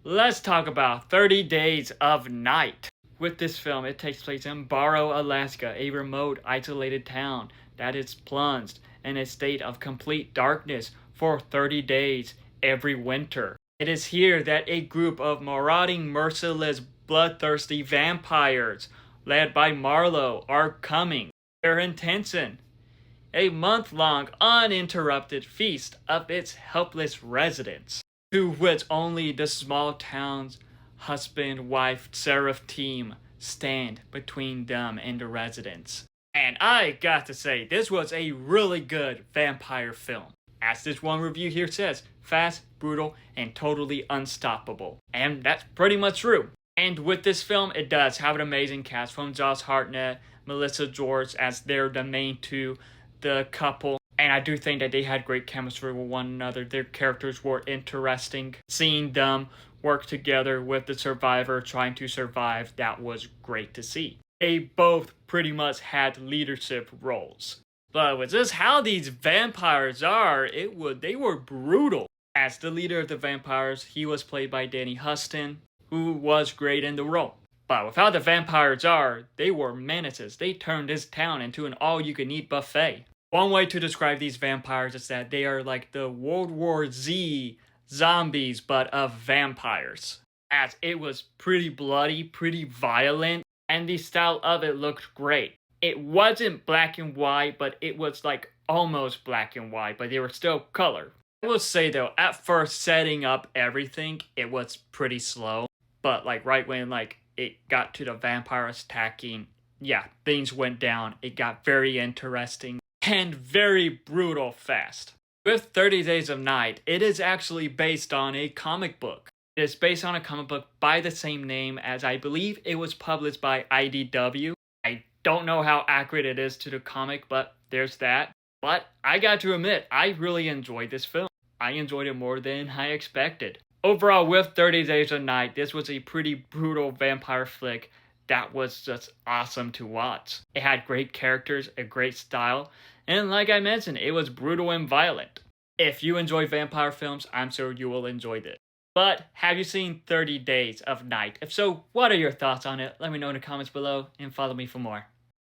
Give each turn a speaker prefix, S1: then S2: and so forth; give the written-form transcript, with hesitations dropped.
S1: let's talk about 30 Days of Night. With this film, it takes place in Barrow, Alaska, a remote, isolated town that is plunged in a state of complete darkness for 30 days every winter. It is here that a group of marauding, merciless, bloodthirsty vampires, led by Marlowe, are coming. Their intention: a month-long, uninterrupted feast of its helpless residents, to which only the small town's husband-wife seraph team stand between them and the residents. And I got to say, this was a really good vampire film. As this one review here says, fast, brutal, and totally unstoppable. And that's pretty much true. And with this film, it does have an amazing cast from Josh Hartnett, Melissa George as they're the main two, the couple. And I do think that they had great chemistry with one another. Their characters were interesting. Seeing them work together with the survivor trying to survive, that was great to see. They both pretty much had leadership roles. But with just how these vampires are, they were brutal. As the leader of the vampires, he was played by Danny Huston, who was great in the role. But with how the vampires are, they were menaces. They turned this town into an all-you-can-eat buffet. One way to describe these vampires is that they are like the World War Z zombies, but of vampires. As it was pretty bloody, pretty violent, and the style of it looked great. It wasn't black and white, but it was like almost black and white, but they were still color. I will say though, at first setting up everything, it was pretty slow. But like right when like it got to the vampires attacking, yeah, things went down. It got very interesting and very brutal fast. With 30 Days of Night, it is actually based on a comic book. It is based on a comic book by the same name, as I believe it was published by IDW. I don't know how accurate it is to the comic, but there's that. But I got to admit, I really enjoyed this film. I enjoyed it more than I expected. Overall, with 30 Days of Night, this was a pretty brutal vampire flick that was just awesome to watch. It had great characters, a great style, and like I mentioned, it was brutal and violent. If you enjoy vampire films, I'm sure you will enjoy this. But have you seen 30 Days of Night? If so, what are your thoughts on it? Let me know in the comments below and follow me for more.